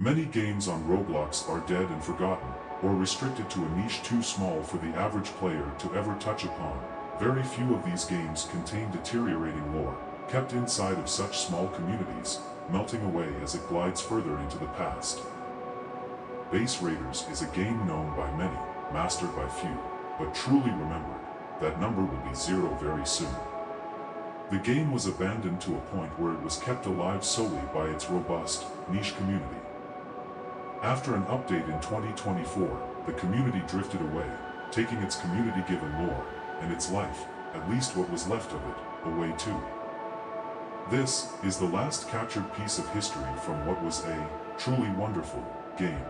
Many games on Roblox are dead and forgotten, or restricted to a niche too small for the average player to ever touch upon. Very few of these games contain deteriorating lore, kept inside of such small communities, melting away as it glides further into the past. Base Raiders is a game known by many, mastered by few, but truly remembered. That number will be zero very soon. The game was abandoned to a point where it was kept alive solely by its robust, niche community. After an update in 2024, the community drifted away, taking its community-given lore, and its life, at least what was left of it, away too. This is the last captured piece of history from what was a truly wonderful game.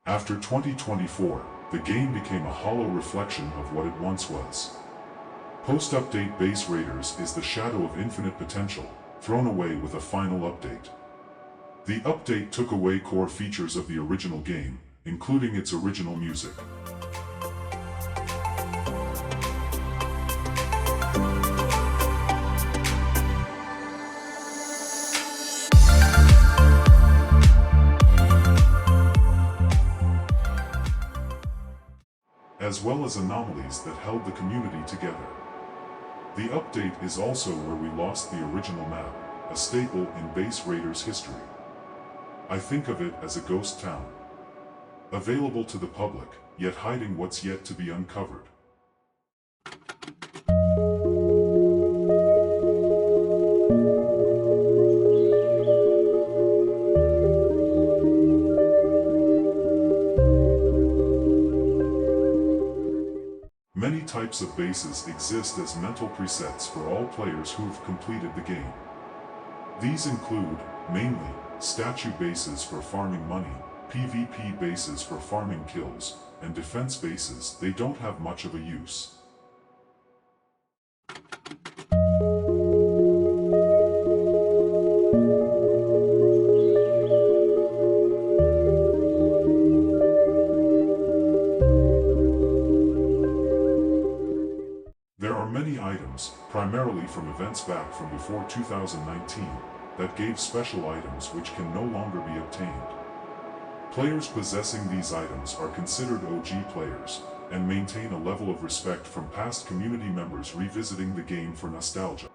After 2024, the game became a hollow reflection of what it once was. Post-update Base Raiders is the shadow of infinite potential, thrown away with a final update. The update took away core features of the original game, including its original music. As well as anomalies that held the community together. The update is also where we lost the original map, a staple in Base Raiders history. I think of it as a ghost town. Available to the public, yet hiding what's yet to be uncovered. Many types of bases exist as mental presets for all players who've completed the game. These include, mainly, statue bases for farming money, PvP bases for farming kills, and defense bases. They don't have much of a use. There are many items, primarily from events back from before 2019, that gave special items which can no longer be obtained. Players possessing these items are considered OG players, and maintain a level of respect from past community members revisiting the game for nostalgia.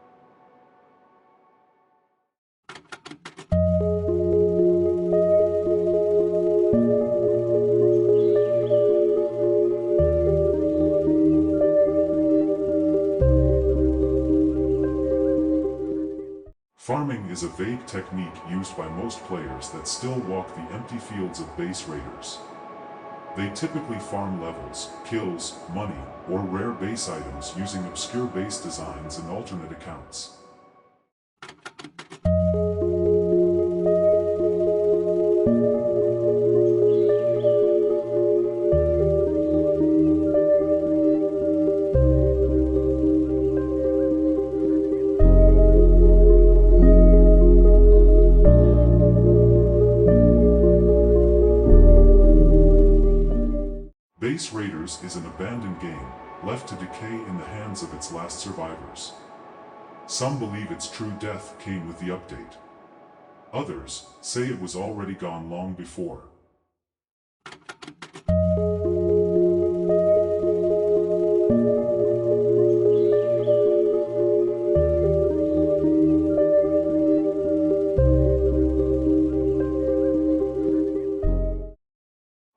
Farming is a vague technique used by most players that still walk the empty fields of Base Raiders. They typically farm levels, kills, money, or rare base items using obscure base designs and alternate accounts. Base Raiders is an abandoned game, left to decay in the hands of its last survivors. Some believe its true death came with the update. Others say it was already gone long before.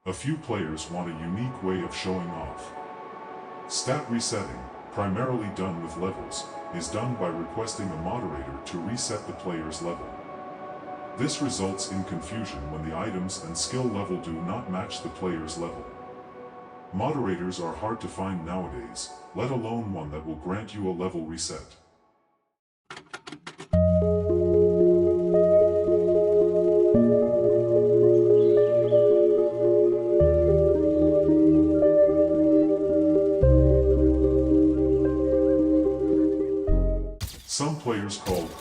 A few players want a unique way of showing off. Stat resetting, primarily done with levels, is done by requesting a moderator to reset the player's level. This results in confusion when the items and skill level do not match the player's level. Moderators are hard to find nowadays, let alone one that will grant you a level reset.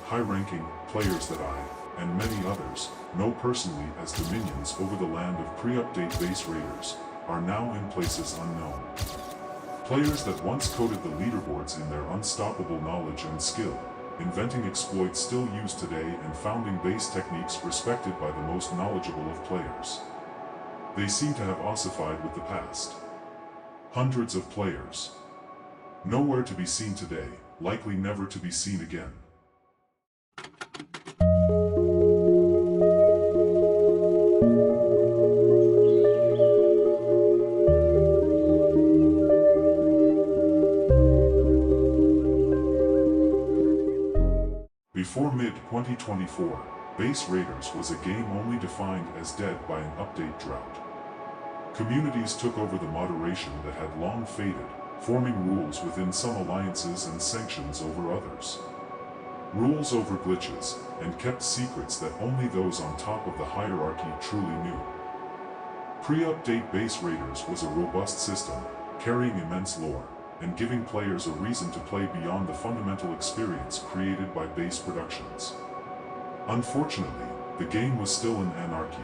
high-ranking players that I, and many others, know personally as dominions over the land of pre-update Base Raiders, are now in places unknown. Players that once coded the leaderboards in their unstoppable knowledge and skill, inventing exploits still used today and founding base techniques respected by the most knowledgeable of players. They seem to have ossified with the past. Hundreds of players. Nowhere to be seen today, likely never to be seen again. Before mid-2024, Base Raiders was a game only defined as dead by an update drought. Communities took over the moderation that had long faded, forming rules within some alliances and sanctions over others. Rules over glitches, and kept secrets that only those on top of the hierarchy truly knew. Pre-update Base Raiders was a robust system, carrying immense lore, and giving players a reason to play beyond the fundamental experience created by base productions. Unfortunately, the game was still in anarchy.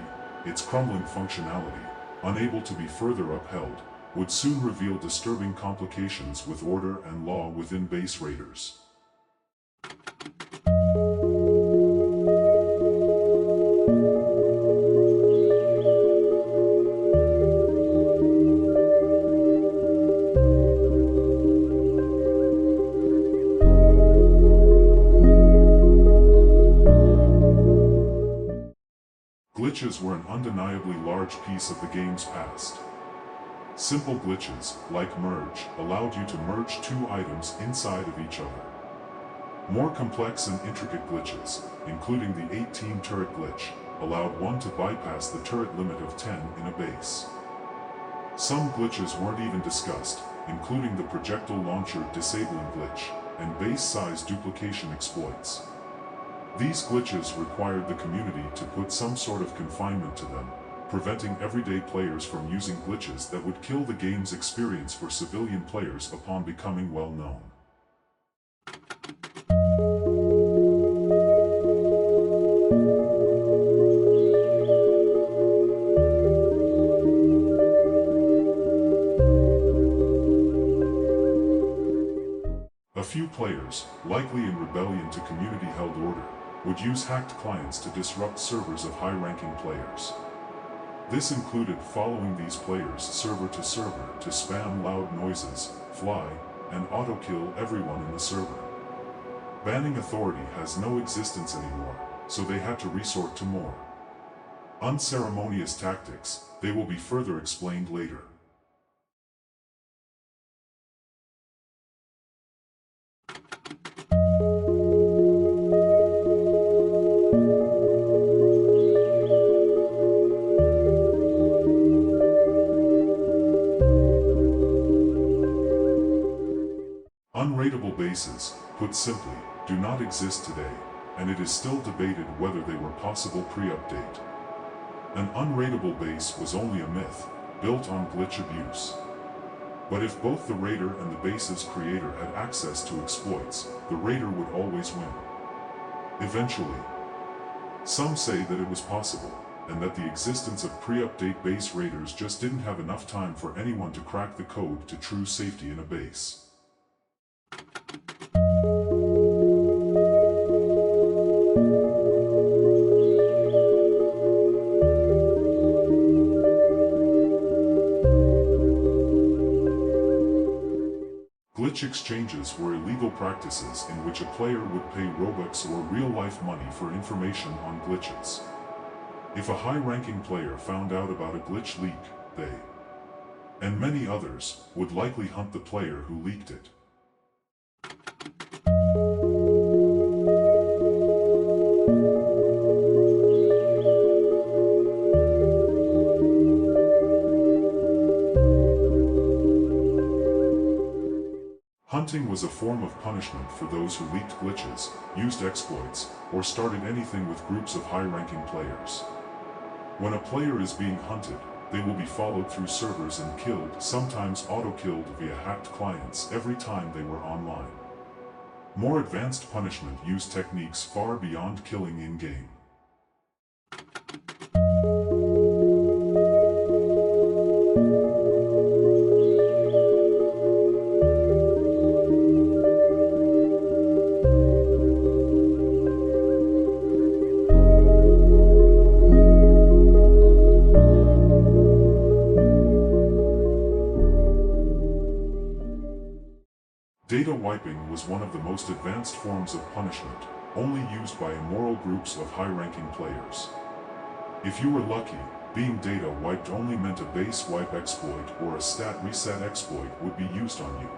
Its crumbling functionality, unable to be further upheld, would soon reveal disturbing complications with order and law within Base Raiders. Glitches were an undeniably large piece of the game's past. Simple glitches, like merge, allowed you to merge two items inside of each other. More complex and intricate glitches, including the 18 turret glitch, allowed one to bypass the turret limit of 10 in a base. Some glitches weren't even discussed, including the projectile launcher disabling glitch, and base size duplication exploits. These glitches required the community to put some sort of confinement to them, preventing everyday players from using glitches that would kill the game's experience for civilian players upon becoming well known. A few players, likely in rebellion to community-held order, would use hacked clients to disrupt servers of high-ranking players. This included following these players server to server to spam loud noises, fly, and auto-kill everyone in the server. Banning authority has no existence anymore, so they had to resort to more unceremonious tactics. They will be further explained later. Unrateable bases, put simply, do not exist today, and it is still debated whether they were possible pre-update. An unrateable base was only a myth, built on glitch abuse. But if both the raider and the base's creator had access to exploits, the raider would always win. Eventually. Some say that it was possible, and that the existence of pre-update Base Raiders just didn't have enough time for anyone to crack the code to true safety in a base. Glitch exchanges were illegal practices in which a player would pay Robux or real-life money for information on glitches. If a high-ranking player found out about a glitch leak, they, and many others, would likely hunt the player who leaked it. Hunting was a form of punishment for those who leaked glitches, used exploits, or started anything with groups of high-ranking players. When a player is being hunted, they will be followed through servers and killed, sometimes auto-killed via hacked clients every time they were online. More advanced punishment used techniques far beyond killing in-game. Data wiping was one of the most advanced forms of punishment, only used by immoral groups of high-ranking players. If you were lucky, being data wiped only meant a base wipe exploit or a stat reset exploit would be used on you.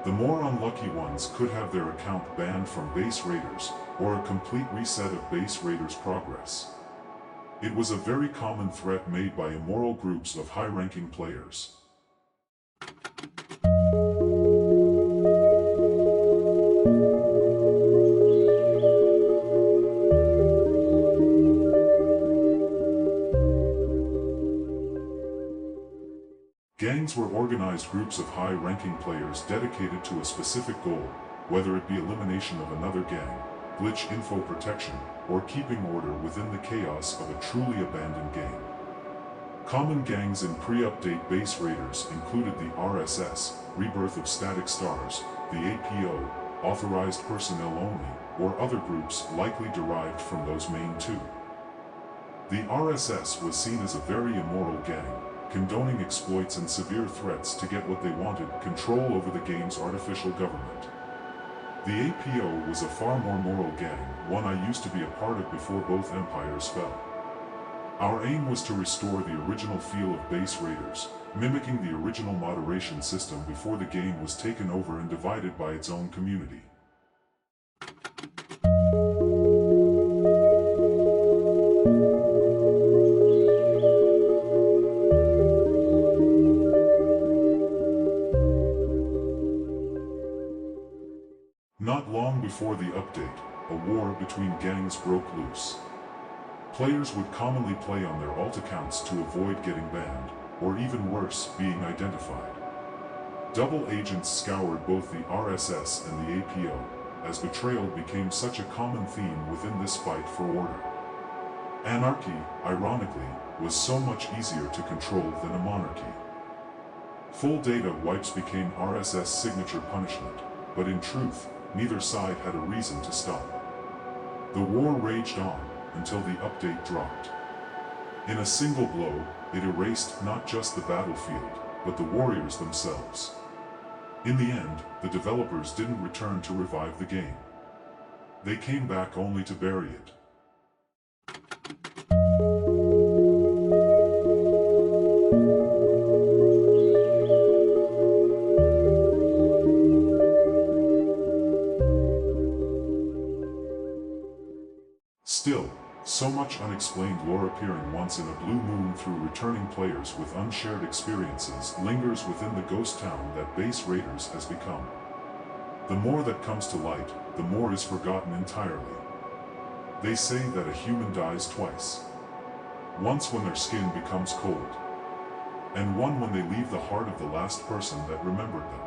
The more unlucky ones could have their account banned from Base Raiders, or a complete reset of Base Raiders progress. It was a very common threat made by immoral groups of high-ranking players. Gangs were organized groups of high-ranking players dedicated to a specific goal, whether it be elimination of another gang, glitch info protection, or keeping order within the chaos of a truly abandoned game. Common gangs in pre-update Base Raiders included the RSS, Rebirth of Static Stars, the APO, Authorized Personnel Only, or other groups likely derived from those main two. The RSS was seen as a very immoral gang, condoning exploits and severe threats to get what they wanted, control over the game's artificial government. The APO was a far more moral gang, one I used to be a part of before both empires fell. Our aim was to restore the original feel of Base Raiders, mimicking the original moderation system before the game was taken over and divided by its own community. Not long before the update, a war between gangs broke loose. Players would commonly play on their alt accounts to avoid getting banned, or even worse, being identified. Double agents scoured both the RSS and the APO, as betrayal became such a common theme within this fight for order. Anarchy, ironically, was so much easier to control than a monarchy. Full data wipes became RSS signature punishment, but in truth, neither side had a reason to stop. The war raged on, until the update dropped. In a single blow, it erased not just the battlefield, but the warriors themselves. In the end, the developers didn't return to revive the game. They came back only to bury it. Still, so much unexplained lore appearing once in a blue moon through returning players with unshared experiences lingers within the ghost town that Base Raiders has become. The more that comes to light, the more is forgotten entirely. They say that a human dies twice. Once when their skin becomes cold, and one when they leave the heart of the last person that remembered them.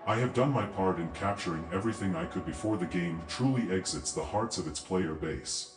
I have done my part in capturing everything I could before the game truly exits the hearts of its player base.